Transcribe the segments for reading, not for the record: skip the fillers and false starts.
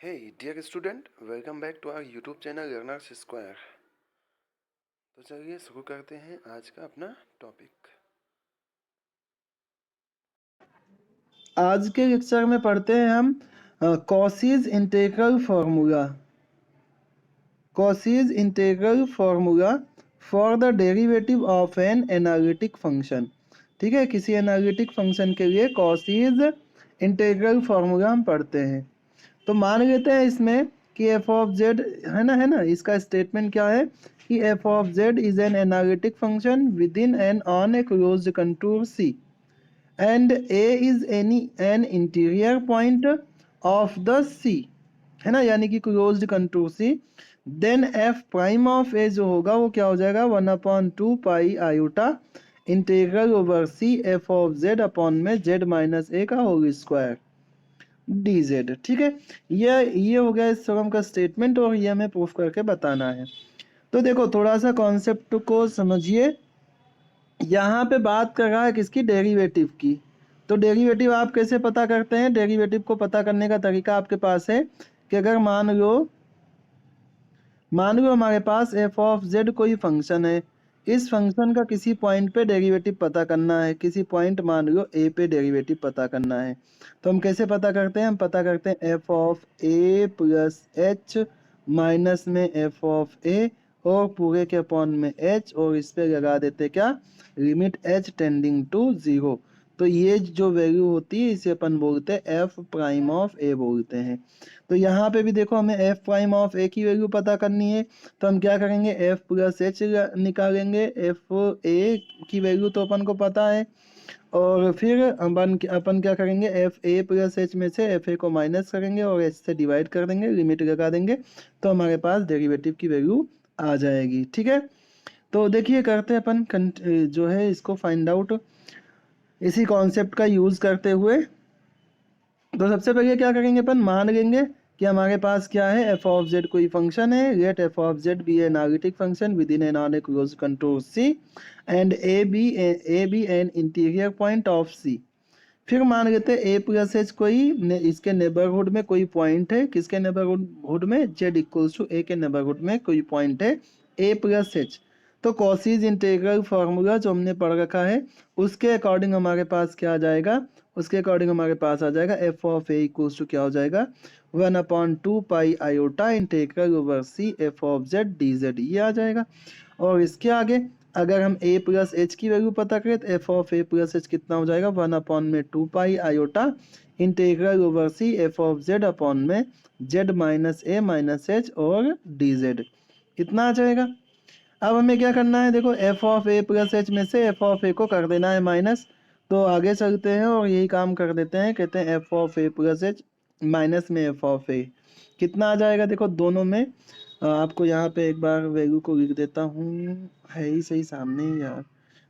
Hey dear student, welcome back to our YouTube channel Learners Square। तो चलिए शुरू करते हैं आज का अपना टॉपिक। आज के लेक्चर में पढ़ते हैं हम Cauchy's integral formula. Cauchy's integral formula for the derivative of an analytic function. ठीक है, किसी एनालिटिक फंक्शन के लिए कॉसीज इंटीग्रल फार्मूला हम पढ़ते हैं। तो मान लेते हैं इसमें कि एफ ऑफ जेड है ना, इसका स्टेटमेंट क्या है कि F of Z is an analytic function with in an on a closed contour C and A is an interior point of the C, है ना, यानी कि closed contour C. Then F prime of A जो होगा वो क्या हो जाएगा 1/2 iota integral over C F of Z upon में जेड माइनस ए का होल स्क्वायर डी जेड। ठीक है, ये हो गया इस थ्योरम का स्टेटमेंट और ये हमें प्रूफ करके बताना है। तो देखो थोड़ा सा कॉन्सेप्ट को समझिए। यहाँ पे बात कर रहा है किसकी, डेरिवेटिव की। तो डेरिवेटिव आप कैसे पता करते हैं? डेरिवेटिव को पता करने का तरीका आपके पास है कि अगर मान लो हमारे पास एफ ऑफ जेड कोई फंक्शन है, इस फंक्शन का किसी पॉइंट पे डेरिवेटिव पता करना है, किसी पॉइंट मान लो ए पे डेरिवेटिव पता करना है। तो हम कैसे पता करते हैं? हम पता करते हैं F of A plus H minus में एफ ऑफ ए और पूरे के अपॉन में एच, और इस पे लगा देते क्या, limit H tending to zero. तो ये जो वैल्यू होती है इसे अपन बोलते हैं एफ प्राइम ऑफ ए बोलते हैं। तो यहाँ पे भी देखो हमें एफ प्राइम ऑफ ए की वैल्यू पता करनी है, तो हम क्या करेंगे, एफ प्लस एच निकालेंगे। एफ ए की वैल्यू तो अपन को पता है, और फिर अपन क्या करेंगे, एफ ए प्लस एच में से एफ ए को माइनस करेंगे और एच से डिवाइड कर देंगे, लिमिट लगा देंगे, तो हमारे पास डेरिवेटिव की वैल्यू आ जाएगी। ठीक है, तो देखिए करते हैं अपन जो है इसको फाइंड आउट इसी कॉन्सेप्ट का यूज करते हुए। तो सबसे पहले क्या करेंगे, अपन मान लेंगे कि हमारे पास क्या है, एफ ऑफ जेड कोई फंक्शन है। Let F of Z be an analytic function with in an on a closed contour C and A be an interior point of C. फिर मान लेते हैं ए प्लस एच कोई इसके नेबरहुड में कोई पॉइंट है। किसके नेबरहुड में? जेड इक्वल्स टू ए के नेबरहुड में कोई पॉइंट है ए प्लस एच। तो कॉसीज इंटीग्रल फार्मूला जो हमने पढ़ रखा है उसके अकॉर्डिंग हमारे पास क्या आ जाएगा, उसके अकॉर्डिंग हमारे पास आ जाएगा F of A equals to क्या हो जाएगा 1/2 iota integral over C F of Z D Z, ये आ जाएगा। और इसके आगे अगर हम a प्लस एच की वैल्यू पता करें तो F of A plus H कितना हो जाएगा 1/2 iota integral over C F of Z upon में Z minus A minus H और डी जेड, कितना आ जाएगा। अब हमें क्या करना है, देखो F of A plus H में से एफ ऑफ ए को कर देना है माइनस। तो आगे चलते हैं और यही काम कर देते हैं, कहते हैं F of A plus H minus में एफ ऑफ ए कितना आ जाएगा। देखो दोनों में आपको यहाँ पे एक बार वैल्यू को लिख देता हूँ, है ही सही सामने ही यार।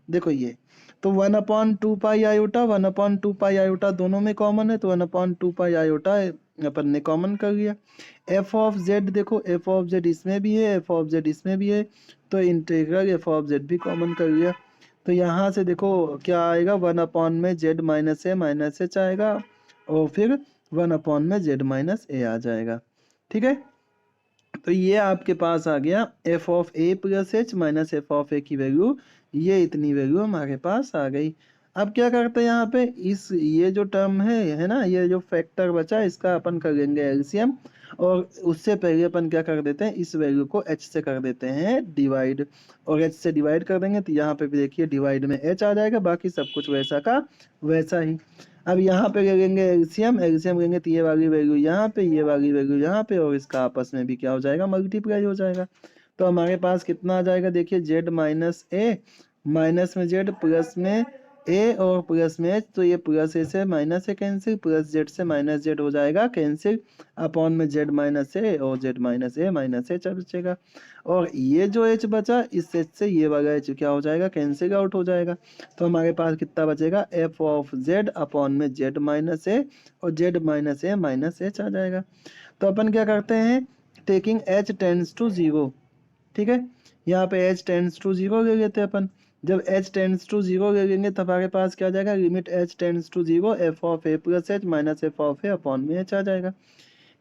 देखो ये तो 1/2 आयोटा 1/2 आयोटा दोनों में कॉमन है, तो 1/2 आयोटा अपन ने कॉमन कर लिया। एफ ऑफ जेड देखो, एफ ऑफ जेड इसमें भी है, एफ ऑफ जेड इसमें भी है, तो इंटीग्रल एफ ऑफ जेड भी कॉमन कर लिया। तो यहाँ से देखो क्या आएगा, 1/, में जेड माइनस एच आएगा और फिर 1/, में जेड माइनस ए आ जाएगा। ठीक है, तो ये आपके पास आ गया F of A plus H minus F of A की वैल्यू, ये इतनी वैल्यू हमारे पास आ गई। अब क्या करते हैं यहाँ पे, इस ये जो टर्म है ना, ये जो फैक्टर बचा इसका अपन कर लेंगे एलसीएम, और उससे पहले अपन क्या कर देते हैं, इस वैल्यू को h से कर देते हैं डिवाइड, और h से डिवाइड कर देंगे तो यहाँ पे भी देखिए डिवाइड में h आ जाएगा, बाकी सब कुछ वैसा का वैसा ही। अब यहाँ पे ले लेंगे एलसीएम, एलसीएम लेंगे तो ये वाली वैल्यू यहाँ पे, ये वाली वैल्यू यहाँ पे, और इसका आपस में भी क्या हो जाएगा, मल्टीप्लाई हो जाएगा। तो हमारे पास कितना आ जाएगा, देखिए जेड माइनस ए माइनस में जेड प्लस में ए और प्लस में एच, तो ये प्लस ए से माइनस ए कैंसिल, प्लस जेड से माइनस जेड हो जाएगा कैंसिल, अपॉन में जेड माइनस ए और Z minus A minus H बचेगा, और ये जो एच बचा इस एच से ये वाला एच क्या हो जाएगा, कैंसिल आउट हो जाएगा। तो हमारे पास कितना बचेगा, एफ ऑफ जेड अपॉन में जेड माइनस ए और Z minus A minus H आ जाएगा। तो अपन क्या करते हैं, taking H tends to zero. ठीक है, यहाँ पे एच टेंड्स टू जीरो ले लेते हैं अपन। जब एच टेंड्स टू जीरो ले लेंगे तब हमारे पास क्या आ जाएगा, limit H tends to zero F of A plus H minus F of A upon में एच आ जाएगा।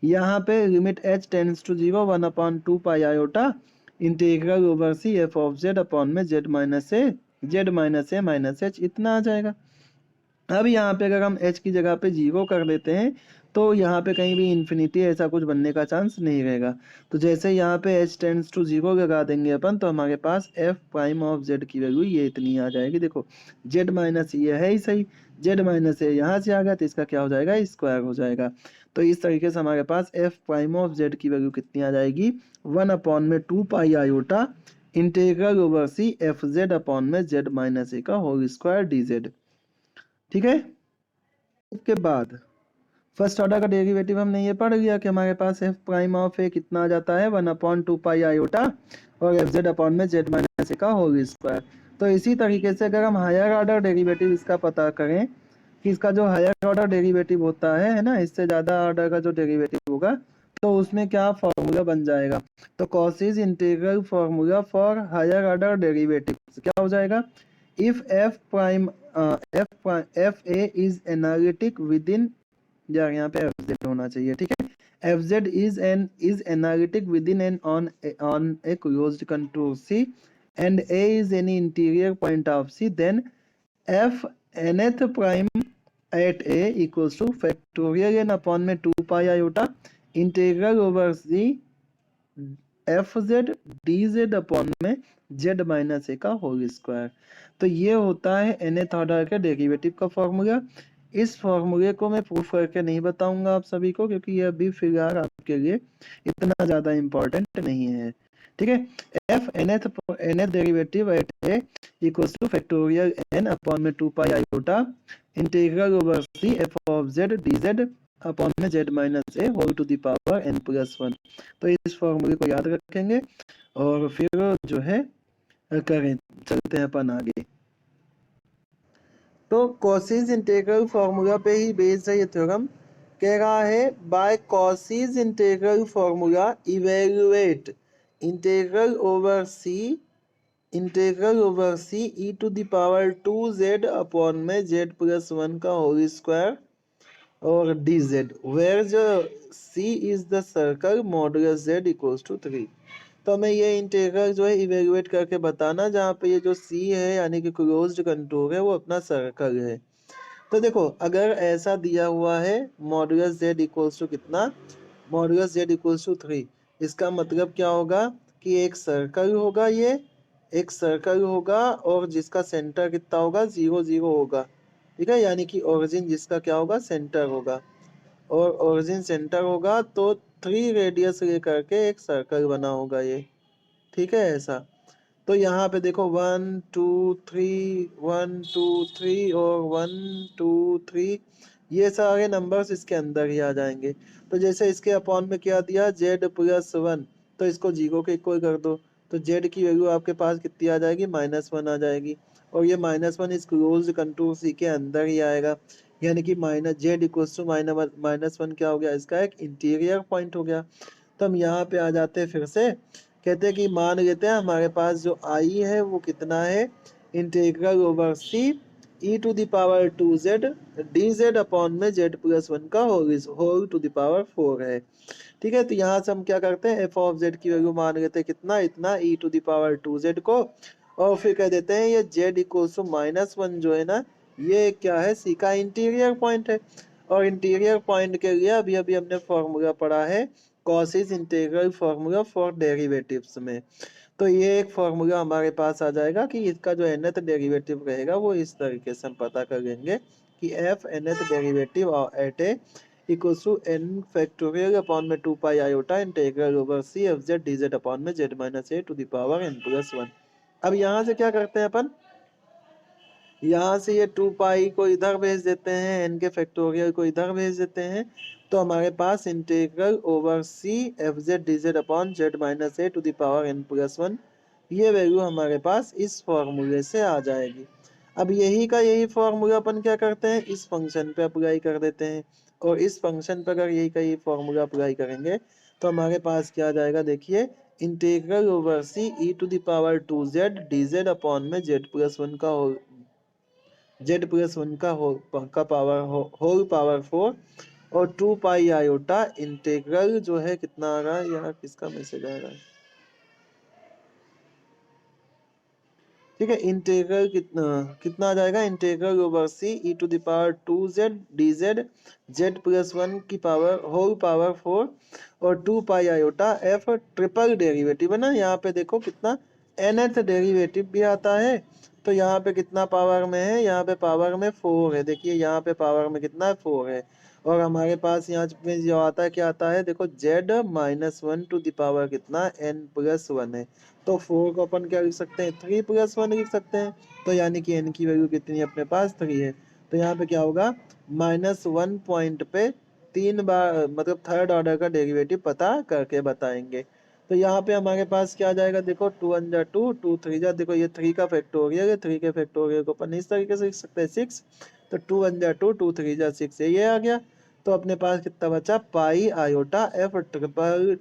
यहाँ पे limit h tends to 0 1/2 pi iota integral over C F of Z upon में z minus A minus h इतना आ जाएगा। अब यहाँ पे अगर हम h की जगह पे 0 कर देते हैं तो यहाँ पे कहीं भी इन्फिनिटी ऐसा कुछ बनने का चांस नहीं रहेगा। तो जैसे यहाँ पे h टेंड्स टू 0 लगा देंगे अपन, तो हमारे पास f प्राइम ऑफ z की वैल्यू ये इतनी आ जाएगी। देखो z माइनस ये है ही सही, z माइनस ए यहाँ से आ गया तो इसका क्या हो जाएगा, स्क्वायर हो जाएगा। तो इस तरीके से हमारे पास f प्राइम ऑफ z की वैल्यू कितनी आ जाएगी, 1/2 pi iota integral over C F Z upon में z माइनस ए का होल स्क्वायर डी जेड। ठीक है। उसके बाद फर्स्ट ऑर्डर का डेरिवेटिव हमने ये पढ़ लिया कि हमारे पास एफ प्राइम ऑफ ए कितना आ जाता है 1/2 पाई आयोटा और एफ जेड अपॉन में जेड माइनस ए का होल स्क्वायर। तो इसी तरीके से अगर हम हायर ऑर्डर डेरिवेटिव इसका पता करें कि इसका जो हायर ऑर्डर डेरिवेटिव होता है ना, इससे ज़्यादा ऑर्डर का जो डेरिवेटिव होगा तो उसमें क्या फॉर्मूला बन जाएगा, तो Cauchy's integral formula for higher order derivative क्या हो जाएगा, if F prime F A is analytic with in, यार यहाँ पे एफ जेड होना चाहिए, ठीक है, F Z is analytic with in an on a closed contour C and A is any interior point of C, then F nth prime at A equals to factorial N upon में 2 pi iota integral over C F Z D Z upon में Z minus A का whole square. तो ये होता है nth order के derivative का formula. इस फॉर्मूले को मैं प्रूफ करके नहीं बताऊंगा आप सभी को, क्योंकि ये अभी फिलहाल आपके लिए इतना ज्यादा इम्पोर्टेंट नहीं है। ठीक है, F nth derivative at A equals to factorial N upon में 2 pi iota integral over C F of Z D Z upon में Z minus A whole to the power N plus 1। तो इस फॉर्मूले को याद रखेंगे और फिर जो है करें, चलते हैं अपन आगे। तो कॉसिस इंटीग्रल फॉर्मूला पे ही बेस्ड है ये थ्योरम। कह रहा है by Cauchy's integral formula evaluate integral over C E to the power 2z upon में z प्लस 1 का होल स्क्वायर और dz, वेयर जो c is the circle modulus z equals to 3। तो हमें ये इंटीग्रल जो है इवेल्युएट करके बताना, जहाँ पे ये जो c है यानी कि क्लोज्ड कंटूर है वो अपना सर्कल है। तो देखो अगर ऐसा दिया हुआ है मॉडुलस z इक्वल्स टू कितना, मॉडुलस z इक्वल्स टू 3, इसका मतलब क्या होगा कि एक सर्कल होगा, ये एक सर्कल होगा और जिसका सेंटर कितना होगा 0 0 होगा। ठीक है, यानी कि ओरिजिन जिसका क्या होगा सेंटर होगा, और ओरिजिन सेंटर होगा तो 3 रेडियस लेकर के एक सर्कल बना होगा ये। ठीक है ऐसा। तो यहाँ पे देखो 1 2 3 1 2 3 और 1 2 3 ये सारे नंबर्स इसके अंदर ही आ जाएंगे। तो जैसे इसके अपॉन में क्या दिया z प्लस 1, तो इसको 0 के इक्वल कर दो, तो z की वैल्यू आपके पास कितनी आ जाएगी, -1 आ जाएगी। और ये -1 इस क्लोज्ड कंटूर सी के अंदर ही आएगा, यानी कि माइनस z इक्वल्स टू -1 क्या हो गया, इसका एक इंटीरियर पॉइंट हो गया। तो हम यहाँ पे आ जाते हैं फिर से, कहते हैं कि मान लेते हैं हमारे पास जो आई है वो कितना है, integral over C E to the power 2z D Z upon में z प्लस 1 का होल टू द पावर 4 है। ठीक है, तो यहाँ से हम क्या करते हैं, एफ ऑफ जेड की वैल्यू मान लेते हैं कितना, इतना ई टू द पावर 2z को, और फिर कह देते हैं ये z इक्वल्स टू -1 जो है ना, ये क्या है, सी का इंटीरियर पॉइंट है। और इंटीरियर पॉइंट के लिए अभी अभी हमने फॉर्मूला पढ़ा है कॉसिस इंटीग्रल फॉर्मूला फॉर डेरिवेटिव्स में। तो ये एक फॉर्मूला हमारे पास आ जाएगा कि इसका जो nth डेरिवेटिव रहेगा वो इस तरीके से हम पता कर लेंगे कि f nth derivative at A equals to n factorial upon में 2 pi iota integral over c F Z D Z upon में z minus A to the power n plus 1। अब यहाँ से क्या करते हैं अपन, यहाँ से ये 2 पाई को इधर भेज देते हैं, n के फैक्टोरियल को इधर भेज देते हैं, तो हमारे पास integral over C F Z D Z upon Z minus A to the power n plus 1, ये वैल्यू हमारे पास इस फॉर्मूले से आ जाएगी। अब यही का यही फॉर्मूला अपन क्या करते हैं, इस फंक्शन पे अप्लाई कर देते हैं, और इस फंक्शन पे अगर यही का यही फॉर्मूला अप्लाई करेंगे तो हमारे पास क्या आ जाएगा, देखिए integral over C E to the power 2z D Z upon में जेड प्लस 1 का z प्लस 1 का होल पावर 4 और 2 पाई आयोटा इंटीग्रल जो है कितना आ रहा है, यहाँ किसका मैसेज आ रहा है, ठीक है। इंटीग्रल कितना कितना आ जाएगा, integral over C E to the power 2z dz z plus 1 की पावर होल पावर 4 और 2 pi iota F triple derivative है ना, यहाँ पे देखो कितना nth डेरिवेटिव भी आता है। तो यहाँ पे कितना पावर में है, यहाँ पे पावर में 4 है, देखिए यहाँ पे पावर में कितना 4 है। और हमारे पास यहाँ पे जो आता है क्या आता है, देखो z minus 1 to the power कितना n प्लस 1 है। तो 4 को अपन क्या लिख सकते हैं, 3 प्लस 1 लिख सकते हैं। तो यानी कि n की वैल्यू कितनी है अपने पास 3 है। तो यहाँ पे क्या होगा, -1 पॉइंट पे 3 बार मतलब थर्ड ऑर्डर का डेरिवेटिव पता करके बताएंगे। तो यहाँ पे हमारे पास क्या आ जाएगा, देखो 2 1 जा 2 2 3 जा, देखो ये 3 का फैक्टोरियल है, 3 के फैक्टोरियल को अपन इस तरीके से लिख सकते हैं 6। तो 2 1 जा 2 2 3 जा 6 ये आ गया। तो अपने पास कितना बचा, पाई iota F triple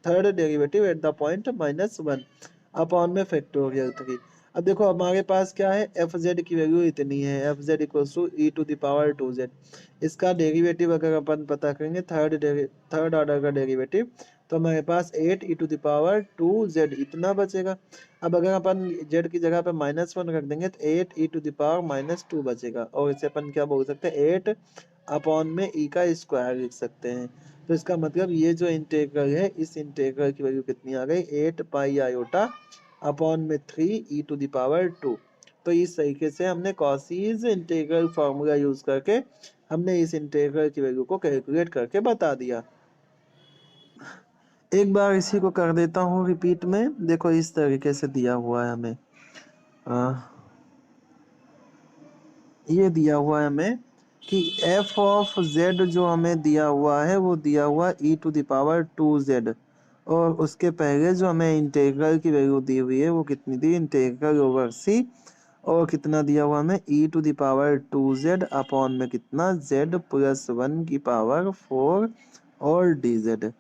third derivative at the point -1 upon में फैक्टोरियल 3। अब देखो हमारे पास क्या है, एफ जेड की वैल्यू इतनी है, F Z equals to E to the power 2z। इसका डेरिवेटिव अगर अपन पता करेंगे थर्ड ऑर्डर का डेरिवेटिव, तो हमारे पास 8 ई टू द पावर 2z इतना बचेगा। अब अगर अपन z की जगह पे -1 रख देंगे तो 8 ई टू द पावर -2 बचेगा, और इसे अपन क्या बोल सकते हैं, 8 अपॉन में ई का स्क्वायर लिख सकते हैं। तो इसका मतलब ये जो इंटीग्रल है, इस इंटीग्रल की वैल्यू कितनी आ गई, 8 पाई आयोटा अपॉन में 3 ई टू द पावर 2। तो इस तरीके से हमने कॉसीज इंटीग्रल फार्मूला यूज करके हमने इस इंटीग्रल की वैल्यू को कैलकुलेट करके बता दिया। एक बार इसी को कर देता हूँ रिपीट में, देखो इस तरीके से दिया हुआ है हमें, ये दिया हुआ है हमें कि f ऑफ z जो हमें दिया हुआ है वो दिया हुआ e to the power 2z, और उसके पहले जो हमें इंटीग्रल की वैल्यू दी हुई है वो कितनी थी, इंटीग्रल ओवर c, और कितना दिया हुआ हमें e to the power 2z upon में कितना z प्लस 1 की पावर 4 और dz।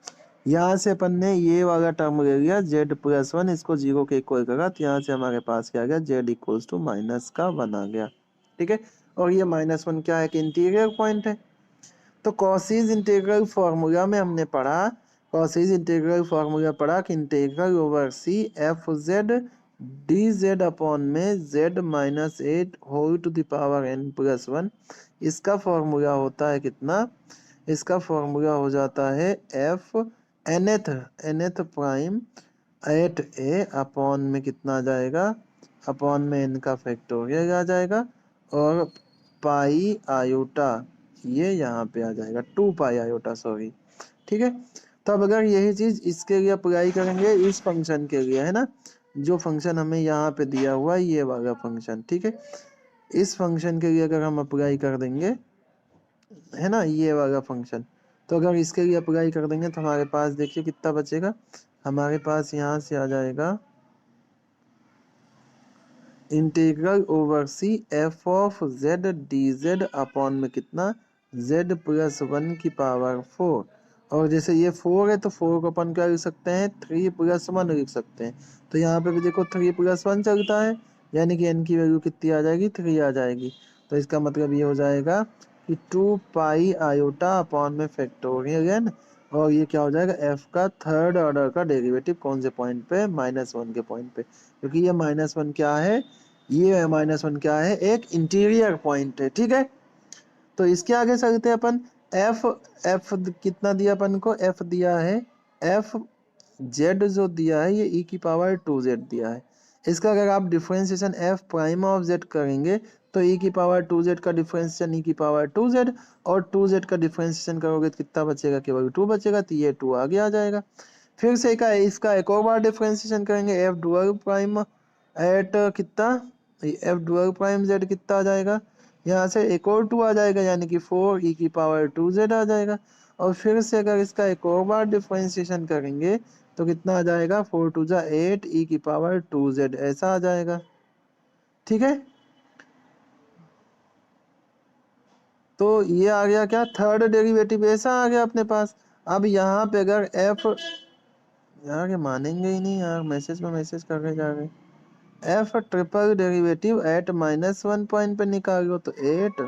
यहाँ से अपन ने ये वाला टर्म ले लिया z प्लस 1, इसको 0 के इक्वल करा, तो यहाँ से हमारे पास क्या आ गया, z इक्वल्स टू -1 आ गया, ठीक है। और ये -1 क्या है कि इंटीरियर पॉइंट है। तो कॉसीज इंटीग्रल फार्मूला में हमने पढ़ा, कॉसीज इंटीग्रल फार्मूला पढ़ा कि integral over C F Z D Z upon में Z -8 whole to the power n plus 1, इसका फार्मूला होता है कितना, इसका फार्मूला हो जाता है F nth prime at A upon में कितना आ जाएगा, अपॉन में n का फैक्टोरियल आ जाएगा, और पाई आयोटा ये यहाँ पे आ जाएगा 2 पाई आयोटा, सॉरी, ठीक है। तो अब अगर यही चीज इसके लिए अप्लाई करेंगे, इस फंक्शन के लिए है ना, जो फंक्शन हमें यहाँ पे दिया हुआ है ये वाला फंक्शन, ठीक है, इस फंक्शन के लिए अगर हम अप्लाई कर देंगे, है ना, ये वाला फंक्शन, तो अगर इसके लिए अप्लाई कर देंगे तो हमारे पास देखिए कितना बचेगा, हमारे पास यहाँ से आ जाएगा integral over C F of Z D Z upon में कितना जेड प्लस 1 की पावर 4, और जैसे ये 4 है तो 4 को अपन क्या लिख सकते हैं, 3 प्लस 1 लिख सकते हैं। तो यहाँ पे भी देखो 3 प्लस 1 चलता है, यानी कि n की वैल्यू कितनी आ जाएगी, 3 आ जाएगी। तो इसका मतलब ये हो जाएगा कि 2 पाई आयोटा अपॉन में फैक्टोरियल n, और ये क्या हो जाएगा, f का थर्ड ऑर्डर का डेरिवेटिव कौन से पॉइंट पे, -1 के पॉइंट पे, क्योंकि ये -1 क्या है, ये -1 क्या है, एक इंटीरियर पॉइंट है, ठीक है। तो इसके आगे चलते हैं अपन, एफ एफ कितना दिया अपन को, एफ दिया है, एफ जेड जो दिया है ये e की पावर 2z दिया है। इसका अगर आप differentiation F prime of Z करेंगे तो e की पावर 2z का डिफरेंशिएशन e की पावर 2z, और 2z का डिफरेंशिएशन करोगे तो कितना बचेगा, केवल 2 बचेगा, तो ये 2 आगे आ जाएगा। फिर से इसका एक और बार डिफरेंशिएशन करेंगे, एफ डुअल प्राइम एट कितना, एफ डुअल प्राइम जेड कितना आ जाएगा, यहाँ से एक और 2 आ जाएगा, यानी कि 4 ई की पावर 2z आ जाएगा। और फिर से अगर इसका एक और बार डिफरेंशिएशन करेंगे तो कितना आ जाएगा, 4 2 जा 8 ई की पावर 2z ऐसा आ जाएगा, ठीक है। तो ये आ गया क्या, थर्ड डेरिवेटिव ऐसा आ गया अपने पास। अब यहाँ पे अगर एफ, यार ये मानेंगे ही नहीं यार, मैसेज में मैसेज करके जा रहे, F triple derivative eight -1 point पे निकालो तो 8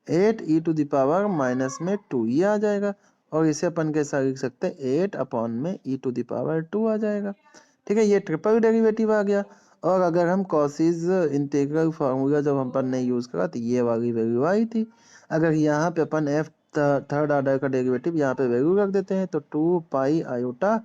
8 ई टू द पावर माइनस में 2 ये आ जाएगा, और इसे अपन कैसा लिख सकते हैं 8 अपॉन में ई टू द पावर 2 आ जाएगा। ठीक है, ये ट्रिपल डेरिवेटिव आ गया। और अगर हम कॉसीज इंटीग्रल फार्मूला जब अपन ने यूज करा तो ये वाली वैल्यू आई थी। अगर यहाँ पे अपन एफ थर्ड ऑर्डर का डेरिवेटिव यहाँ पे वैल्यू रख देते हैं तो 2 पाई आयोटा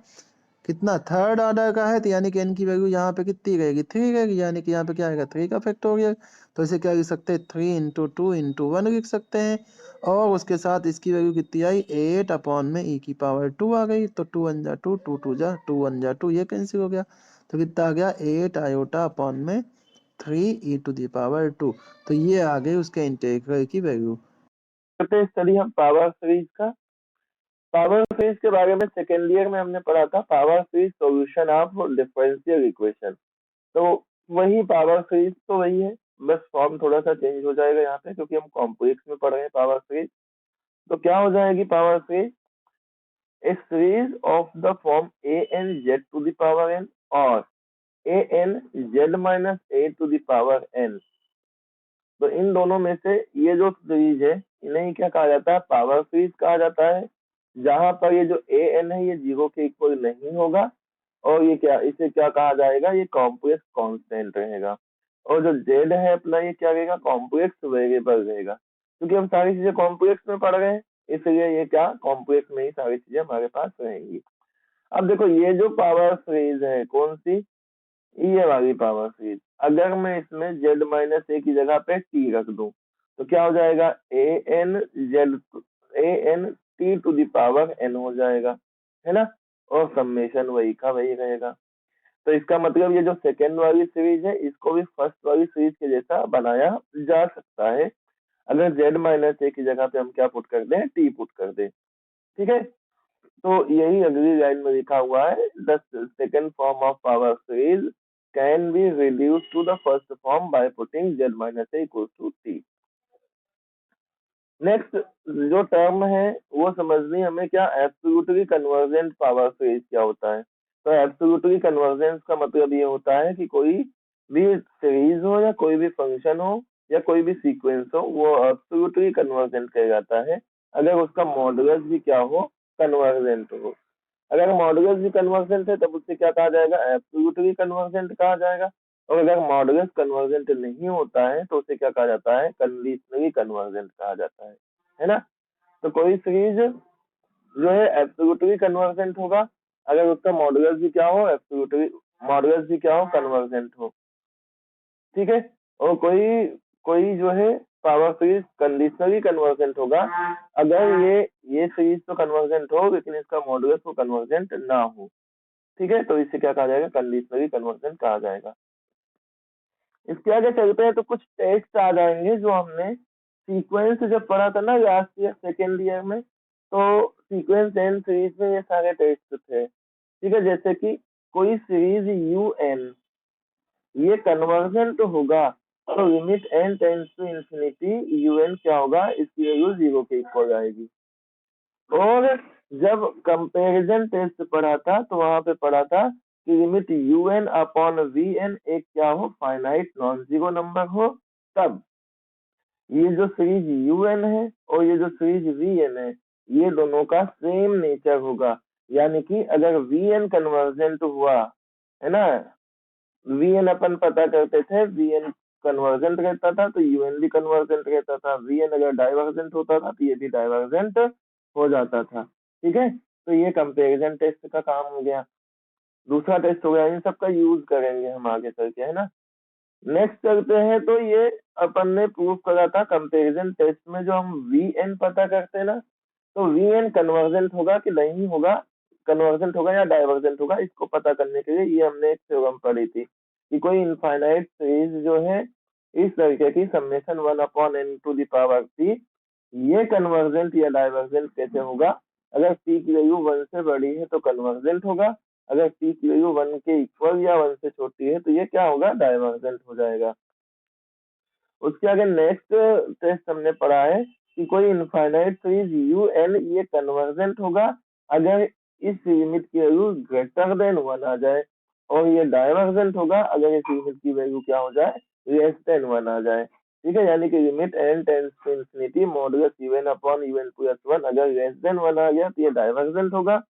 कितना थर्ड ऑर्डर का है, तो यानी कि n की वैल्यू यहाँ पे कितनी रहेगी 3 रहेगी, यानी कि यहाँ पे क्या आएगा 3 का फैक्टोरियल। तो इसे क्या लिख सकते हैं 3 इंटू 2 इंटू 1 लिख सकते हैं। और उसके साथ इसकी वैल्यू कितनी आई 8 अपॉन में e की पावर 2 आ गई, तो 2 1 जा 2 2 2 जा 2 1 जा 2 ये कैंसिल हो गया, तो कितना आ गया 8 आयोटा अपॉन में 3 e टू द पावर 2। तो ये आ गई उसके इंटीग्रल की वैल्यू। करते हैं स्टडी हम पावर सीरीज का। पावर सीरीज के बारे में सेकेंड ईयर में हमने पढ़ा था, power series solution of differential equation. तो वही पावर सीरीज तो वही है, बस फॉर्म थोड़ा सा चेंज हो जाएगा यहाँ पे, क्योंकि हम कॉम्प्लेक्स में पढ़ रहे हैं पावर सीरीज। तो क्या हो जाएगी power series, a series of the form A N Z to the power N और A N Z minus A to the power N. तो इन दोनों में से ये जो सीरीज है इन्हें क्या कहा जाता है, पावर सीरीज कहा जाता है, जहां पर ये जो ए एन है ये 0 के इक्वल नहीं होगा, और ये क्या, इसे क्या कहा जाएगा, ये कॉम्प्लेक्स कांस्टेंट रहेगा। और जो जेड है अपना ये क्या रहेगा, कॉम्प्लेक्स वेरिएबल रहेगा, क्योंकि हम सारी चीजें कॉम्प्लेक्स में पढ़ रहे हैं, इसलिए ये क्या कॉम्प्लेक्स में ही सारी चीजें हमारे पास रहेंगी। अब देखो ये जो पावर सीरीज है कौन सी, ये वाली पावर सीरीज, अगर मैं इसमें z माइनस ए की जगह पे t रख दूं तो क्या हो जाएगा A N Z A N T to the power n हो जाएगा, है ना, और समेशन वही का वही रहेगा। तो इसका मतलब ये जो सेकेंड वाली सीरीज है इसको भी फर्स्ट वाली सीरीज के जैसा बनाया जा सकता है, अगर z माइनस ए की जगह पे हम क्या पुट कर दें, t पुट कर दें। ठीक है, तो यही अगली लाइन में लिखा हुआ है, the second form of power series can be reduce to the first form by putting z minus A equal to t। Next जो टर्म है वो समझनी हमें, क्या एब्सोल्युटली कन्वर्जेंट पावर सीरीज क्या होता है। तो एब्सोल्युटली कन्वर्जेंस का मतलब ये होता है कि कोई भी सीरीज हो या कोई भी फंक्शन हो या कोई भी सीक्वेंस हो, वो एब्सोल्युटली कन्वर्जेंट कहा जाता है अगर उसका मॉडुलस भी क्या हो, कन्वर्जेंट हो। अगर मॉडुलस भी कन्वर्जेंट है तब उससे क्या कहा जाएगा, एब्सोल्युटली कन्वर्जेंट कहा जाएगा। और अगर मॉडुलस कन्वर्जेंट नहीं होता है तो उसे क्या कहा जाता है, कंडीशनली कन्वर्जेंट कहा जाता है ना। तो कोई सीरीज जो है एब्सोल्युटली कन्वर्जेंट होगा अगर उसका मॉडुलस भी क्या हो, एब्सोल्युटली मॉडुलस भी क्या हो, कन्वर्जेंट हो। ठीक है, और कोई कोई जो है पावर सीरीज कंडीशनली कन्वर्जेंट होगा अगर ये सीरीज तो कन्वर्जेंट हो लेकिन इसका मॉडुलस को कन्वर्जेंट ना हो। ठीक है, तो इसे क्या कहा जाएगा, कंडीशनली कन्वर्जेंट कहा जाएगा। इसके आगे चलते हैं तो कुछ टेस्ट आ जाएंगे जो हमने सीक्वेंस जब पढ़ा था ना लास्ट ईयर सेकेंड ईयर में, तो सीक्वेंस एंड सीरीज में ये सारे टेस्ट थे। ठीक है, जैसे कि कोई सीरीज यू एन ये कन्वर्जेंट होगा तो limit N tends to infinity U N क्या होगा, इसकी वैल्यू 0 के इक्वल आएगी। और जब कंपैरिजन टेस्ट पढ़ा था तो वहां पे पढ़ा था कि limit U N upon V N एक क्या हो, फाइनाइट नॉन जीरो नंबर हो, तब ये जो सीरीज यू एन है और ये जो सीरीज वी एन है ये दोनों का सेम नेचर होगा। यानी कि अगर वी एन कन्वर्जेंट हुआ है ना, वी एन अपन पता करते थे, वी एन कन्वर्जेंट रहता था तो यू एन भी कन्वर्जेंट रहता था, वी एन अगर डाइवर्जेंट होता था तो ये भी डाइवर्जेंट हो जाता था। ठीक है, तो ये कंपैरिजन टेस्ट का काम हो गया। दूसरा टेस्ट हो गया, इन सब का यूज करेंगे हम आगे चल के, है ना। नेक्स्ट चलते हैं, तो ये अपन ने प्रूव करा था कंपैरिजन टेस्ट में, जो हम वी एन पता करते हैं ना, तो वी एन कन्वर्जेंट होगा कि नहीं होगा, कन्वर्जेंट होगा या डाइवर्जेंट होगा, इसको पता करने के लिए ये हमने एक थ्योरम पढ़ी थी कि कोई इनफाइनाइट सीरीज जो है इस तरीके की summation 1 upon N to the power C, ये कन्वर्जेंट या डाइवर्जेंट कैसे होगा, अगर सी की वैल्यू 1 से बड़ी है तो कन्वर्जेंट होगा, अगर सी की वैल्यू 1 के इक्वल या 1 से छोटी है तो ये क्या होगा, डाइवर्जेंट हो जाएगा। उसके आगे नेक्स्ट टेस्ट हमने पढ़ा है कि कोई इनफाइनाइट सीरीज यू एन ये कन्वर्जेंट होगा अगर इस लिमिट की वैल्यू ग्रेटर देन 1 आ जाए, और ये डाइवर्जेंट होगा अगर इस लिमिट की वैल्यू क्या हो जाए, लेस देन 1 आ जाए। ठीक है, यानी कि limit n tends to infinity modulus un upon un plus 1 अगर लेस देन 1 आ गया तो ये डाइवर्जेंट होगा,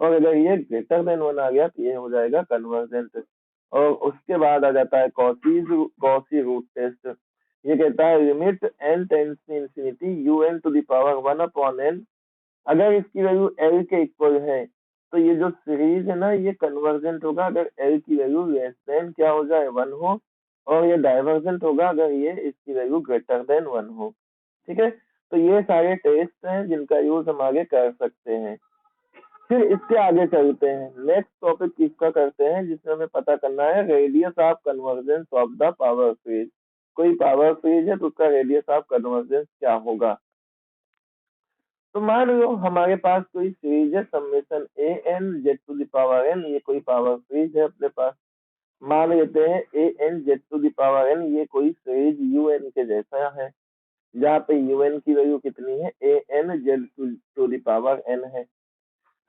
और अगर ये ग्रेटर देन 1 आ गया तो ये हो जाएगा कन्वर्जेंट। और उसके बाद आ जाता है कॉची रूट टेस्ट। ये कहता है limit n tends to infinity un to the power 1 upon n, अगर इसकी वैल्यू L के इक्वल है तो ये जो सीरीज है ना ये कन्वर्जेंट होगा अगर L की वैल्यू लेस देन क्या हो जाए 1 हो, और ये डाइवर्जेंट होगा अगर ये इसकी वैल्यू ग्रेटर देन 1 हो। ठीक है, तो ये सारे टेस्ट हैं जिनका यूज हम आगे कर सकते हैं। फिर इसके आगे चलते हैं, नेक्स्ट टॉपिक किसका करते हैं जिसमें हमें पता करना है radius of convergence of the power series. कोई पावर सीरीज है तो उसका रेडियस ऑफ कन्वर्जेंस क्या होगा। तो मान लो हमारे पास कोई सीरीज है summation A N Z to the power N, ये कोई पावर सीरीज है अपने पास। मान लेते हैं A N Z to the power N ये कोई सीरीज यू एन के जैसा है, जहाँ पे यू एन की वैल्यू कितनी है A N Z to the power N है।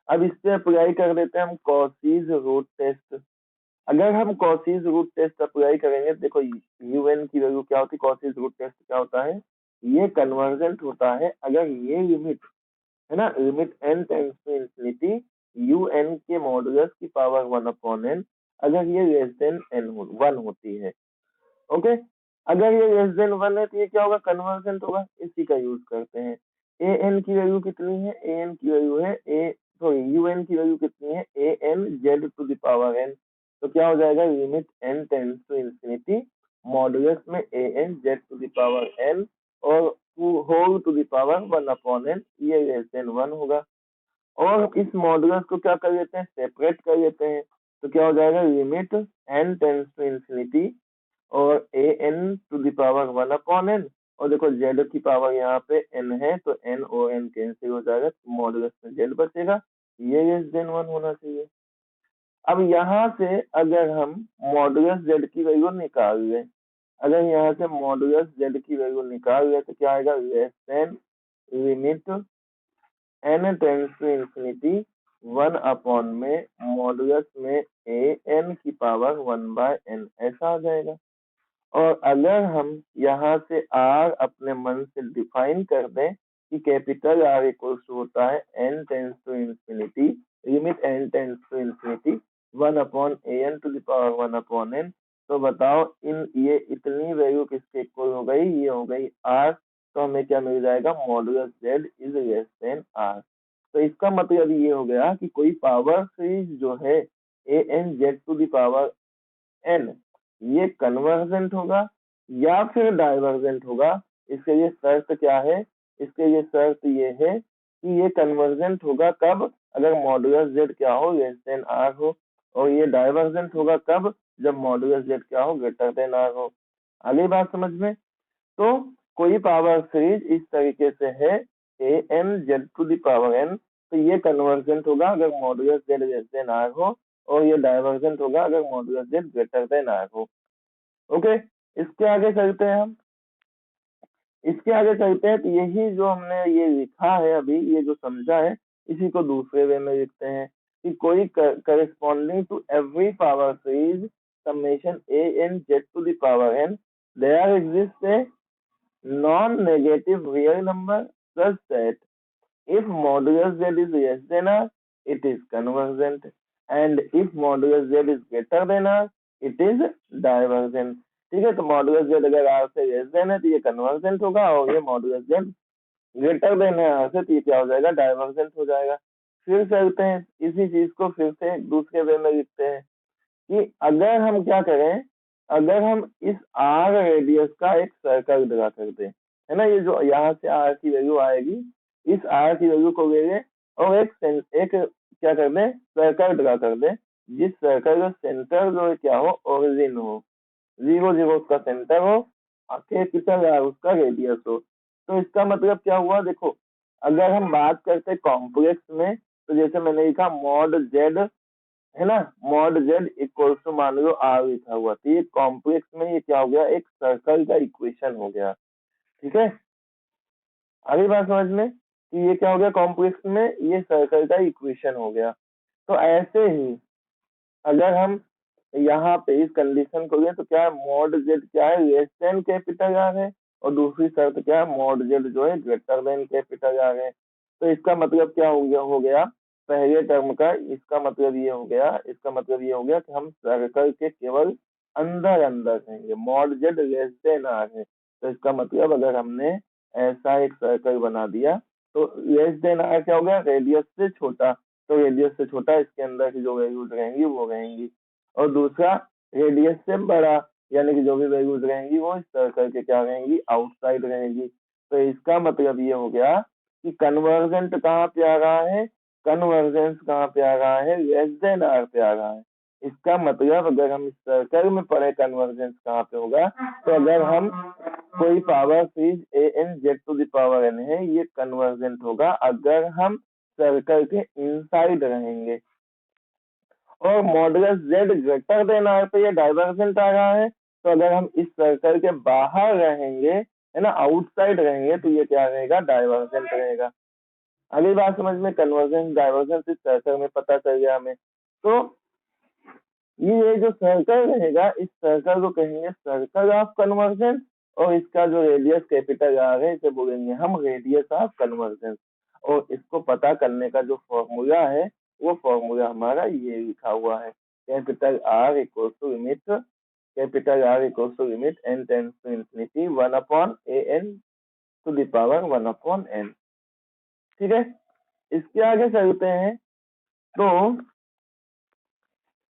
अब इस पे अप्लाई कर देते हैं हम कॉसीज रूट टेस्ट। अगर हम कॉसीज रूट टेस्ट अप्लाई करेंगे, देखो यू एन की वैल्यू क्या होती है, कॉसीज रूट टेस्ट क्या होता है, ये कन्वर्जेंट होता है अगर ये लिमिट है ना, limit n tends to infinity U N के मॉडुलस की पावर 1 अपॉन n, अगर ये लेस देन वन होती है। ओके, अगर ये लेस देन 1 है तो ये क्या होगा, कन्वर्जेंट होगा। इसी का यूज करते हैं। ए एन की वैल्यू कितनी है, ए एन की वैल्यू है यू एन की वैल्यू कितनी है A N Z to the power N, तो क्या हो जाएगा limit n tends to infinity modulus में A N Z to the power N और whole to the power 1 upon एन, ये लेस देन 1 होगा। और इस मॉडुलस को क्या कर लेते हैं, सेपरेट कर लेते हैं, तो क्या हो जाएगा limit n tends to infinity और A N to the power 1 upon एन, और देखो जेड की पावर यहाँ पे n है तो n और n कैंसिल हो जाएगा, तो मॉडुलस में जेड बचेगा, ये लेस देन 1 होना चाहिए। अब यहाँ से अगर हम मॉडुलस जेड की वैल्यू निकाल लें, अगर यहाँ से मॉडुलस जेड की वैल्यू निकाल लें तो क्या आएगा, less than limit n tends to infinity 1 upon में मॉडुलस में ए एन की पावर 1 बाय एन, ऐसा आ जाएगा। और अगर हम यहाँ से r अपने मन से डिफाइन कर दें कि कैपिटल R इक्वल्स होता है n tends to infinity limit n tends to infinity 1 upon A N to the power 1 upon n, तो बताओ ये इतनी वैल्यू किसके इक्वल हो गई, ये हो गई r, तो हमें क्या मिल जाएगा, modulus z is less than r। तो इसका मतलब ये हो गया कि कोई पावर सीरीज जो है A N Z to the power N ये कन्वर्जेंट होगा या फिर डाइवर्जेंट होगा। इसके लिए शर्त क्या है, इसके लिए शर्त ये है कि ये कन्वर्जेंट होगा कब, अगर मॉडुलस जेड क्या हो, लेस देन आर हो, और ये डाइवर्जेंट होगा कब, जब मॉडुलस जेड क्या हो, ग्रेटर देन आर हो। अगली बात समझ में, तो कोई पावर सीरीज इस तरीके से है A N Z to the power N, तो ये कन्वर्जेंट होगा अगर modulus Z less than R हो, और ये डाइवर्जेंट होगा अगर modulus Z greater than R हो। ओके, इसके आगे चलते हैं हम, इसके आगे चलते हैं तो यही जो हमने ये लिखा है अभी, ये जो समझा है, इसी को दूसरे वे में लिखते हैं कि कोई corresponding to every power series summation A N Z to the power N there exist A non-negative real number such that if modulus z is less than r, it is convergent, and if modulus z is greater than r, it is divergent। ठीक है, तो modulus z अगर r से less than है तो ये convergent होगा, और ये मॉडुलस z ग्रेटर देन है r से तो ये क्या हो जाएगा, डाइवर्जेंट हो जाएगा। फिर चलते हैं इसी चीज को फिर से दूसरे वे में लिखते हैं कि अगर हम क्या करें, अगर हम इस r रेडियस का एक सर्कल ड्रा कर दें, है ना, ये जो यहाँ से r की वैल्यू आएगी, इस r की वैल्यू को ले लें और एक क्या कर दें, सर्कल ड्रा कर दें, जिस सर्कल का सेंटर जो है क्या हो, ओरिजिन हो, 0 0 उसका सेंटर हो, कैपिटल R उसका रेडियस हो। तो इसका मतलब क्या हुआ, देखो अगर हम बात करते कॉम्प्लेक्स में, तो जैसे मैंने लिखा मॉड जेड, है ना, मॉड जेड इक्वल्स टू मान लो आर लिखा हुआ, तो ये कॉम्प्लेक्स में ये क्या हो गया, एक सर्कल का इक्वेशन हो गया। ठीक है, अगली बात समझ में कि ये क्या हो गया, कॉम्प्लेक्स में ये सर्कल का इक्वेशन हो गया। तो ऐसे ही अगर हम यहाँ पे इस कंडीशन को लें तो क्या है, मॉड जेड क्या है, लेस देन कैपिटल आर है, और दूसरी शर्त क्या है, मॉड जेड जो है ग्रेटर देन कैपिटल आर है। तो इसका मतलब क्या हो गया पहले टर्म का, इसका मतलब ये हो गया कि हम सर्कल के केवल अंदर अंदर रहेंगे, mod Z less than R है। तो इसका मतलब अगर हमने ऐसा एक सर्कल बना दिया तो लेस देन आर क्या हो गया, रेडियस से छोटा, तो रेडियस से छोटा इसके अंदर की जो वैल्यूज रहेंगी वो रहेंगी। और दूसरा रेडियस से बड़ा, यानी कि जो भी वैल्यूज रहेंगी वो इस सर्कल के क्या रहेंगी, आउटसाइड रहेंगी। तो इसका मतलब ये हो गया कि कन्वर्जेंट कहाँ पे आ रहा है, कन्वर्जेंस कहाँ पे आ रहा है, लेस देन आर पे आ रहा है। इसका मतलब अगर हम इस सर्कल में पढ़े कन्वर्जेंस कहाँ पे होगा, तो अगर हम कोई power series A N Z to the power N है, ये कन्वर्जेंट होगा अगर हम सर्कल के इनसाइड रहेंगे। और modulus Z greater than R पे ये डाइवर्जेंट आ रहा है, तो अगर हम इस सर्कल के बाहर रहेंगे, है ना, आउटसाइड रहेंगे, तो ये क्या रहेगा, डाइवर्जेंट रहेगा। अगली बात समझ में, कन्वर्जेंस डाइवर्जेंस इस सर्कल में पता चल गया हमें। तो ये जो सर्कल रहेगा, इस सर्कल को कहेंगे सर्कल ऑफ कन्वर्जेंस, और इसका जो रेडियस कैपिटल आर है इसे बोलेंगे हम रेडियस ऑफ कन्वर्जेंस। और इसको पता करने का जो फॉर्मूला है वो फॉर्मूला हमारा ये लिखा हुआ है, capital R equals to limit N tends to infinity 1/an to the power 1/n। ठीक है, इसके आगे चलते हैं।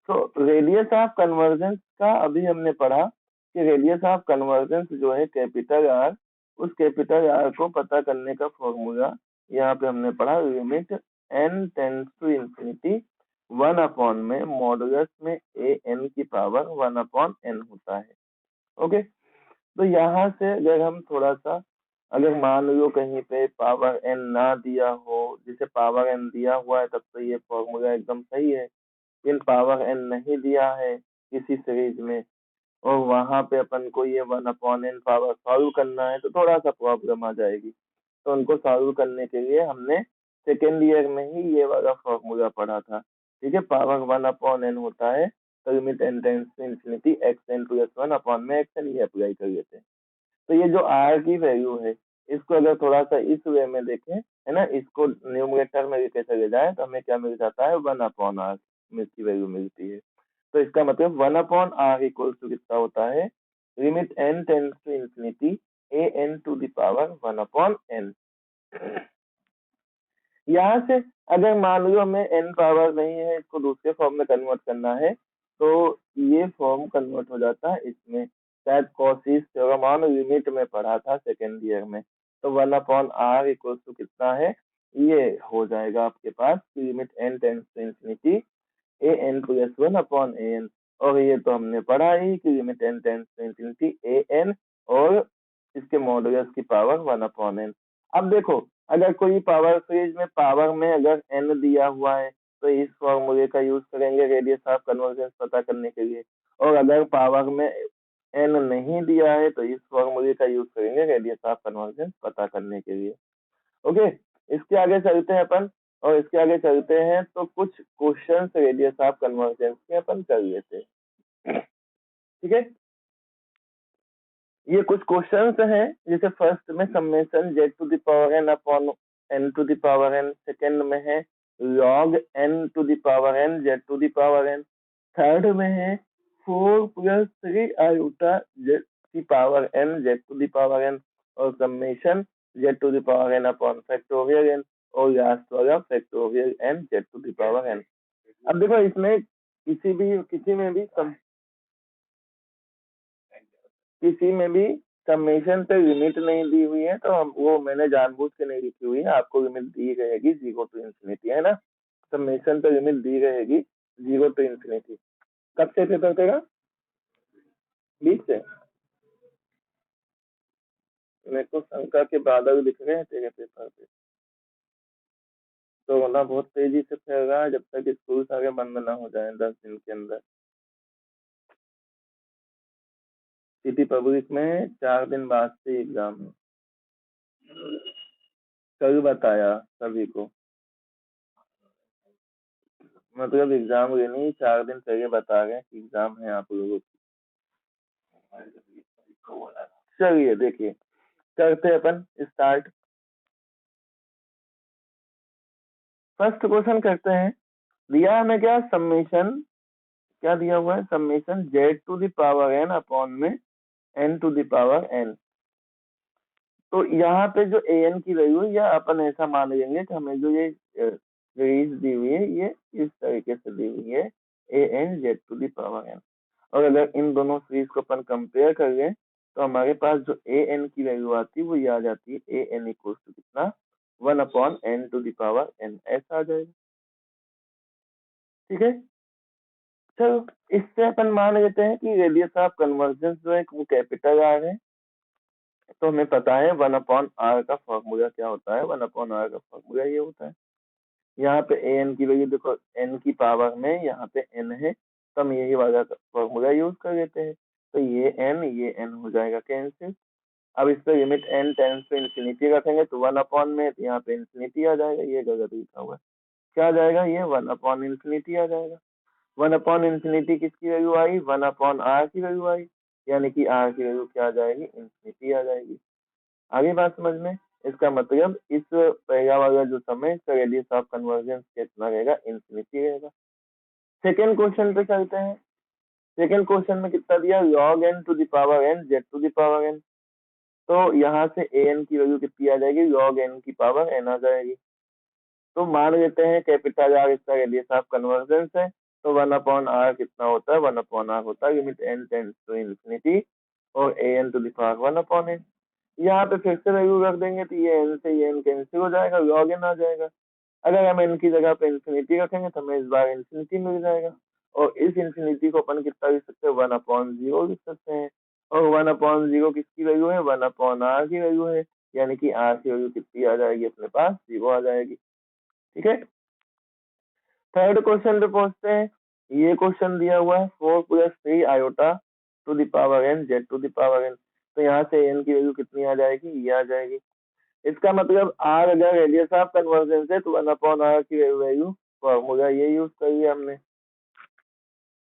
तो रेडियस ऑफ कन्वर्जेंस का अभी हमने पढ़ा कि रेडियस ऑफ कन्वर्जेंस जो है कैपिटल आर, उस कैपिटल आर को पता करने का फॉर्मूला यहाँ पे हमने पढ़ा, limit N tends to infinity 1/, में मॉडुलस में ए एन की पावर 1/n होता है। ओके, तो यहाँ से अगर हम थोड़ा सा, अगर मान लो कहीं पे पावर एन ना दिया हो, जिसे पावर एन दिया हुआ है तब तो ये फॉर्मूला एकदम सही है। इन पावर एन नहीं दिया है किसी सीरीज में, और वहां पे अपन को ये 1/n पावर सॉल्व करना है, तो थोड़ा सा प्रॉब्लम आ जाएगी। तो उनको सॉल्व करने के लिए हमने सेकेंड ईयर में ही ये वाला फॉर्मूला पढ़ा था। ठीक है, पावर 1/n होता है, तो limit N tends to infinity xn + 1 में xn ये अप्लाई कर लेते हैं। तो ये जो r की वैल्यू है, इसको अगर थोड़ा सा इस वे में देखें, है ना, इसको न्यूमरेटर में लेके चले जाए तो हमें क्या मिल जाता है, 1/r की वैल्यू मिलती है। तो इसका मतलब 1/r इक्वल टू कितना होता है, limit n tends to infinity an to the power 1/n। यहाँ से अगर मान लो हमें n पावर नहीं है, इसको दूसरे फॉर्म में कन्वर्ट करना है, तो ये फॉर्म कन्वर्ट हो जाता है इसमें। शायद कॉशीस थ्योरम ऑन लिमिट में पढ़ा था सेकेंड ईयर में। तो 1/r इक्वल टू कितना है, ये हो जाएगा आपके पास limit n tends to infinity an + 1/an। और ये तो हमने पढ़ा ही कि limit n tends to infinity an और इसके मॉडुलस की पावर 1/n। अब देखो, अगर कोई पावर सीरीज में पावर में अगर n दिया हुआ है तो इस फॉर्मूले का यूज करेंगे रेडियस ऑफ कन्वर्जेंस पता करने के लिए, और अगर पावर में n नहीं दिया है तो इस फॉर्मूले का यूज करेंगे रेडियस ऑफ कन्वर्जेंस पता करने के लिए। ओके, इसके आगे चलते हैं अपन, और इसके आगे चलते हैं तो कुछ क्वेश्चंस रेडियस ऑफ कन्वर्जेंस के अपन कर लेते हैं। ठीक है, ये कुछ क्वेश्चंस हैं, जैसे फर्स्ट में summation z to the power n upon n to the power n, second में है log n to the power n z to the power n, third में है 4 + 3 iota z की power n z to the power n, और summation z to the power n upon factorial n, और last वाला factorial n z to the power n। अब देखो इसमें किसी में भी समेशन पे लिमिट नहीं दी हुई है, तो हम वो मैंने जानबूझ के नहीं लिखी हुई है, आपको लिमिट दी रहेगी 0 टू इंफिनिटी, है ना, समेशन पे लिमिट दी रहेगी 0 टू इंफिनिटी। कब से पेपर तेरा, 20 से? मेरे को शंका के बादल दिख रहे हैं तेरे पेपर पे, तो ना बहुत तेजी से फैल रहा है, जब तक स्कूल सारे बंद ना हो जाए 10 दिन के अंदर। सिटी पब्लिक में 4 दिन बाद से एग्जाम है, कल बताया सभी को, मतलब एग्जाम हुए नहीं, 4 दिन पहले बता रहे हैं कि एग्जाम है आप लोगों की। चलिए देखिए, करते हैं अपन स्टार्ट। फर्स्ट क्वेश्चन करते हैं। दिया हमें क्या, समेशन क्या दिया हुआ है, summation Z to the power N upon में N to the power N. तो यहाँ पे जो ए एन की वैल्यू, या अपन ऐसा मान लेंगे कि हमें जो ये सीरीज दी हुई है ये इस तरीके से दी हुई है, A N Z to the power N. और अगर इन दोनों सीरीज को अपन कंपेयर कर लें तो हमारे पास जो ए एन की वैल्यू आती है वो ये आ जाती है, ए एन इक्वल टू कितना, 1/n to the power n, ऐसा आ जाएगा। ठीक है, चलो इससे अपन मान लेते हैं कि रेडियस ऑफ कन्वर्जेंस जो है वो कैपिटल आर है। तो हमें पता है 1/r का फॉर्मूला क्या होता है, 1/r का फॉर्मूला ये होता है। यहाँ पे ए एन की वैल्यू देखो, n की पावर में यहाँ पे n है, तो हम यही वाला फॉर्मूला यूज कर लेते हैं। तो ये n हो जाएगा कैंसिल। अब इस पे limit n tends to infinity रखेंगे तो 1/, में तो यहाँ पे इंफिनिटी आ जाएगा, ये गलत लिखा हुआ है। क्या आ जाएगा, ये 1/इंफिनिटी आ जाएगा। 1/इंफिनिटी किसकी वैल्यू आई, 1/r की वैल्यू आई, यानी कि r की वैल्यू क्या आ जाएगी, इंफिनिटी आ जाएगी। आगे बात समझ में, इसका मतलब इस पहला वाला जो समय इसका रेडियस ऑफ कन्वर्जेंस कितना रहेगा, इंफिनिटी रहेगा। सेकेंड क्वेश्चन पे चलते हैं। सेकेंड क्वेश्चन में कितना दिया, log n to the power n z to the power n। तो यहाँ से ए एन की वैल्यू कितनी आ जाएगी, log n की पावर n आ जाएगी। तो मान लेते हैं कैपिटल आर इसका रेडियस ऑफ कन्वर्जेंस है, तो 1/r कितना होता है, 1/r होता है limit n tends to infinity और A N to the power 1/n। यहाँ पे फिर से वैल्यू रख देंगे तो ये n से ये n कैंसिल हो जाएगा, log n आ जाएगा। अगर हम n की जगह पे इंफिनिटी रखेंगे तो हमें इस बार इंफिनिटी मिल जाएगा, और इस इंफिनिटी को अपन कितना लिख सकते हैं, 1/0 लिख सकते हैं। और 1/0 किसकी वैल्यू है, 1/r की वैल्यू है, यानी कि r की वैल्यू कितनी आ जाएगी, अपने पास 0 आ जाएगी। ठीक है, थर्ड क्वेश्चन पे पहुंचते हैं। ये क्वेश्चन दिया हुआ है 4 + 3 iota to the power n Z to the power n। तो यहाँ से n की वैल्यू कितनी आ जाएगी, ये आ जाएगी। इसका मतलब r अगर रेडियस ऑफ कन्वर्जेंस है तो 1/r की वैल्यू, फॉर्मूला ये यूज कर लिया हमने।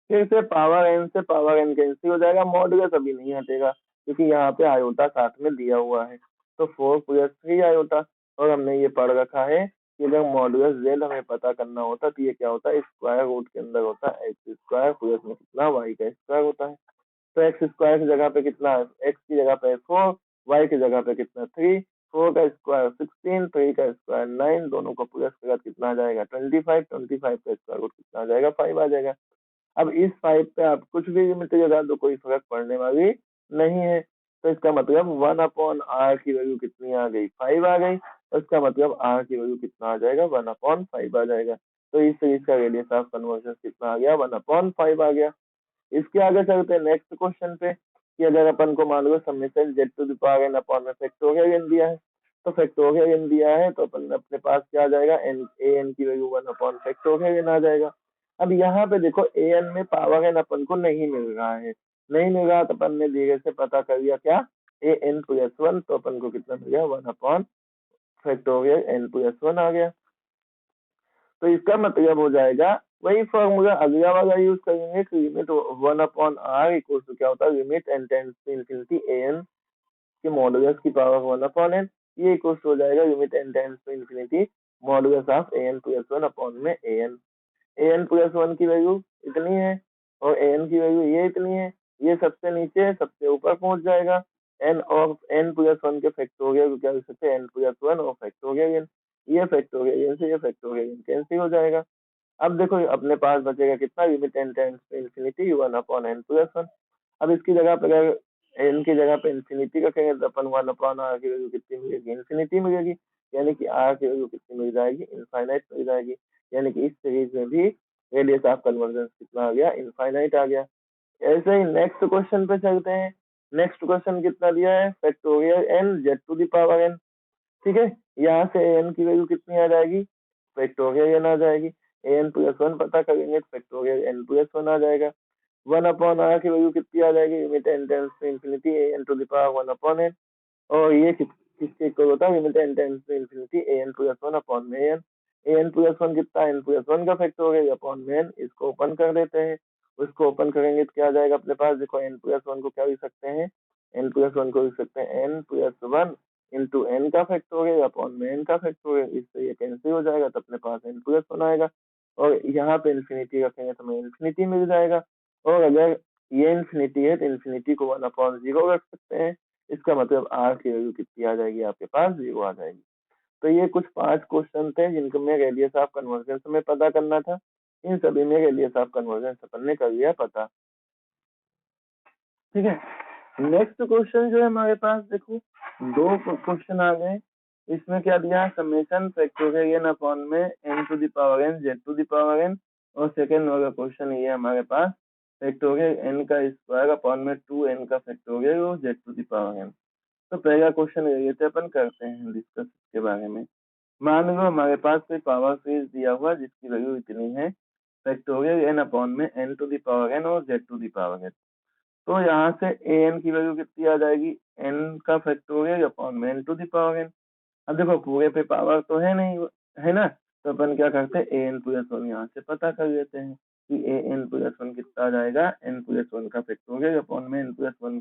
फिर से पावर n से पावर n कैंसिल हो जाएगा, मॉडुलस अभी नहीं हटेगा क्योंकि यहाँ पे आयोटा साथ में दिया हुआ है। तो 4 + 3 आयोटा, और हमने ये पढ़ रखा है कि अगर मॉडुलस z हमें पता करना होता तो ये क्या होता है, स्क्वायर रूट के अंदर होता है x स्क्वायर प्लस में कितना, y का स्क्वायर होता है। तो एक्स स्क्वायर की जगह पे कितना है, एक्स की जगह पे 4, वाई की जगह पे कितना 3, 4 का स्क्वायर 16, 3 का स्क्वायर 9, दोनों को प्लस करा कितना आ जाएगा 25, 25 का स्क्वायर रूट कितना आ जाएगा 5 आ जाएगा। अब इस 5 पे आप कुछ भी लिमिट लगा दो, कोई फर्क पड़ने वाली नहीं है। तो इसका मतलब 1/r की वैल्यू कितनी आ गई, 5 आ गई। तो इसका मतलब r की वैल्यू कितना आ जाएगा, 1/5 आ जाएगा। तो इस सीरीज का रेडियस ऑफ कन्वर्जन कितना आ गया, 1/5 आ गया। इसके आगे चलते हैं नेक्स्ट क्वेश्चन पे कि अगर अपन को मान लो summation Z to the power n upon में फैक्टोरियल n दिया है, तो फैक्टोरियल n दिया है तो अपन अपने पास क्या आ जाएगा, n ए एन की वैल्यू 1/फैक्टोरियल n आ जाएगा। अब यहाँ पे देखो ए एन में पावर n अपन को नहीं मिल रहा है, नहीं मिल रहा तो अपन ने धीरे से पता कर लिया क्या, ए एन प्लस 1, तो अपन को कितना मिल गया, 1/फैक्टोरियल n प्लस 1 आ गया। तो इसका मतलब हो जाएगा वही फॉर्मूला अगला वाला यूज करेंगे कि लिमिट 1/r इक्वल टू क्या होता है, limit n tends to infinity A N के मॉडुलस की पावर 1/n, ये इक्वल हो जाएगा limit n tends to infinity modulus of A N plus 1 upon में ए एन प्लस 1 की वैल्यू इतनी है और ए एन की वैल्यू ये इतनी है, ये सबसे नीचे है सबसे ऊपर पहुंच जाएगा। n और n प्लस 1 के फैक्टोरियल को क्या लिख सकते हैं, n प्लस 1 और फैक्टोरियल n, ये फैक्टोरियल n से ये फैक्टोरियल n कैंसिल हो जाएगा। अब देखो अपने पास बचेगा कितना, limit n tends to infinity 1/n plus 1। अब इसकी जगह पे अगर n की जगह पे इंफिनिटी रखेंगे तो अपन 1/r की वैल्यू कितनी मिलेगी, इंफिनिटी मिलेगी, यानी कि r की वैल्यू कितनी मिल जाएगी, इनफाइनाइट मिल जाएगी। यानी कि इस सीरीज में भी रेडियस ऑफ कन्वर्जेंस कितना आ गया, इनफाइनाइट आ गया। ऐसे ही नेक्स्ट क्वेश्चन पे चलते हैं। नेक्स्ट क्वेश्चन कितना दिया है, factorial n Z to the power n। ठीक है, यहाँ से n की वैल्यू कितनी आ जाएगी, फैक्टोरियल n आ जाएगी। an प्लस 1 पता करेंगे तो फैक्टोरियल n प्लस 1 आ जाएगा। 1/r की वैल्यू कितनी आ जाएगी, limit n tends to infinity an to the power 1/n, और ये किसके इक्वल होता है, limit n tends to infinity an plus 1 upon में an प्लस 1 कितना, n प्लस 1 का फैक्टोरियल अपॉन में n। इसको ओपन कर देते हैं, उसको ओपन करेंगे तो क्या आ जाएगा अपने पास, देखो n प्लस 1 को क्या लिख सकते हैं, n प्लस वन को लिख सकते हैं n plus one into N का फैक्टोरियल अपॉन में n का फैक्टोरियल, इससे ये कैंसिल हो जाएगा तो अपने पास n प्लस वन आएगा और यहाँ पे इन्फिनिटी रखेंगे तो हमें इन्फिनिटी मिल जाएगा। और अगर ये इन्फिनिटी है तो इन्फिनिटी को 1/0 रख सकते हैं, इसका मतलब r की वैल्यू कितनी आ जाएगी, आपके पास 0 आ जाएगी। तो ये कुछ 5 क्वेश्चन थे जिनको मैं रेडियस ऑफ कन्वर्जेंस में पता करना था। इन सभी में रेडियस ऑफ कन्वर्जेंस अपन ने कर लिया पता। ठीक है, नेक्स्ट क्वेश्चन जो है हमारे पास, देखो 2 क्वेश्चन आ गए। इसमें क्या दिया, समेशन फैक्टोरियल n अपॉन में n to the power n z to the power n, और सेकंड वाला क्वेश्चन ये हमारे पास फैक्टोरियल n का स्क्वायर अपॉन में 2n का फैक्टोरियल और z to the power n। तो पहला क्वेश्चन ये थे, अपन करते हैं डिस्कस इसके बारे में। मान लो हमारे पास कोई पावर सीरीज दिया हुआ जिसकी वैल्यू इतनी है, फैक्टोरियल n अपॉन में n to the power n और z to the power n। तो यहाँ से an की वैल्यू कितनी आ जाएगी, n का फैक्टोरियल अपॉन में n to the power n। अब देखो पूरे पे पावर तो है नहीं, है ना, तो अपन क्या करते हैं an प्लस वन यहाँ से पता कर लेते हैं कि an प्लस वन कितना आ जाएगा, n प्लस वन का फैक्टोरियल अपॉन में n plus one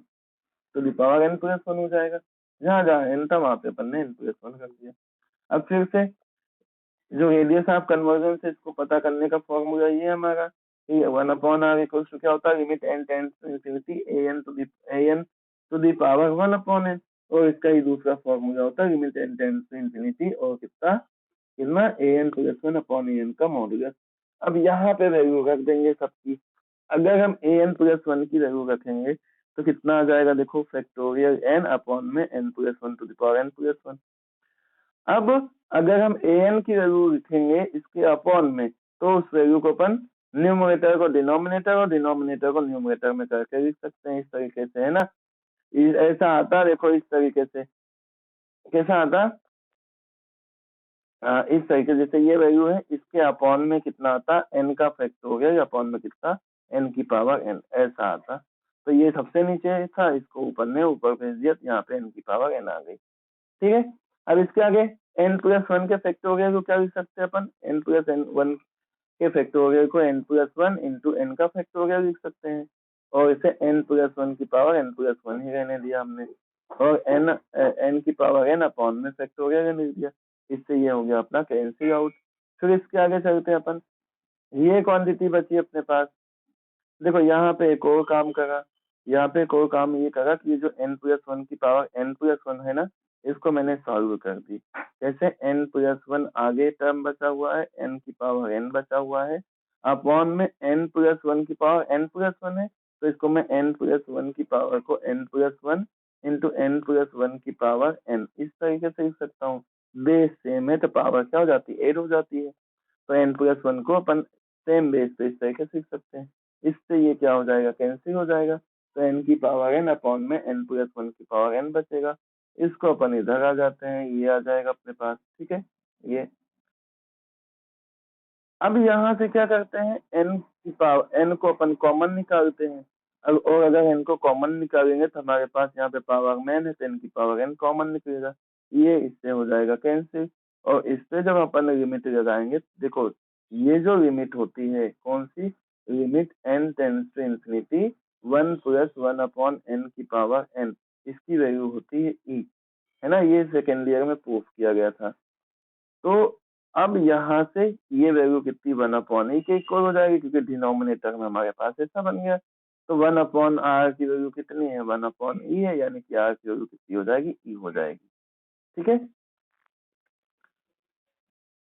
two the power n plus one हो जाएगा। जहाँ जहाँ n था वहाँ पे अपन ने n प्लस वन कर दिया। अब फिर से जो रेडियस ऑफ कन्वर्जन है इसको पता करने का फॉर्मूला ये है हमारा कि 1/r इक्वल्स टू क्या होता है, limit n tends to infinity an to the power 1/n, और इसका ही दूसरा फॉर्मूला होता है limit n tends to infinity और कितना an प्लस 1/an का मॉड्यूलस। अब यहाँ पे वैल्यू रख देंगे सबकी। अगर हम an प्लस वन की वैल्यू रखेंगे तो कितना आ जाएगा, देखो फैक्टोरियल n अपॉन में n plus one two the power n plus one. अब अगर हम an की वैल्यू लिखेंगे इसके अपॉन में, तो उस वैल्यू को अपन न्यूमरेटर को डिनोमिनेटर और डिनोमिनेटर को न्यूमरेटर में करके लिख सकते हैं, इस तरीके से, है ना। ऐसा आता, देखो इस तरीके से कैसा आता, इस तरीके जैसे ये वैल्यू है, इसके अपॉन में कितना आता, n का फैक्टोरियल अपॉन में कितना, n की पावर n, ऐसा आता। तो ये सबसे नीचे था, इसको ऊपर ने ऊपर भेज दिया, यहाँ पे n की पावर n आ गई। ठीक है, अब इसके आगे n प्लस वन के फैक्टोरियल को क्या लिख सकते हैं अपन, n प्लस वन के फैक्टोरियल को n plus one into n का फैक्टोरियल लिख सकते हैं, और इसे n प्लस वन की पावर n प्लस वन ही रहने दिया हमने, और n की पावर n अपॉन में फैक्टोरियल लिख दिया। इससे ये हो गया अपना कैंसिल आउट। फिर इसके आगे चलते हैं अपन, ये क्वांटिटी बची अपने पास। देखो यहाँ पे एक और काम करा, यहाँ पे एक और काम ये करा कि ये जो n प्लस वन की पावर n प्लस वन है ना, इसको मैंने सॉल्व कर दी। जैसे n प्लस वन आगे टर्म बचा हुआ है, n की पावर n बचा हुआ है, अपॉन में n प्लस वन की पावर n प्लस वन है, तो इसको मैं n प्लस वन की पावर को n plus one into n plus one की पावर n, इस तरीके से लिख सकता हूँ। बेस सेम है तो पावर क्या हो जाती है, 8 हो जाती है, तो n प्लस वन को अपन सेम बेस पे इस तरीके से लिख सकते हैं। इससे ये क्या हो जाएगा, कैंसिल हो जाएगा, तो n की पावर n अपॉन में n प्लस वन की पावर n बचेगा। इसको अपन इधर आ जाते हैं, ये आ जाएगा अपने पास। ठीक है, ये अब यहाँ से क्या करते हैं, n की पावर n को अपन कॉमन निकालते हैं। अब और अगर n को कॉमन निकालेंगे तो हमारे पास यहाँ पे पावर में n है, तो n की पावर n कॉमन निकलेगा, ये इससे हो जाएगा कैंसिल। और इससे जब अपन लिमिट लगाएंगे, देखो ये जो लिमिट होती है कौन सी, limit n tends to infinity 1 plus 1/n की पावर n, इसकी वैल्यू होती है e, है ना, ये सेकेंड ईयर में प्रूफ किया गया था। तो अब यहाँ से ये वैल्यू कितनी 1/e के इक्वल हो जाएगी, क्योंकि डिनोमिनेटर में हमारे पास ऐसा बन गया। तो 1/r की वैल्यू कितनी है, 1/e है, यानी कि r की वैल्यू कितनी हो जाएगी, e हो जाएगी। ठीक है,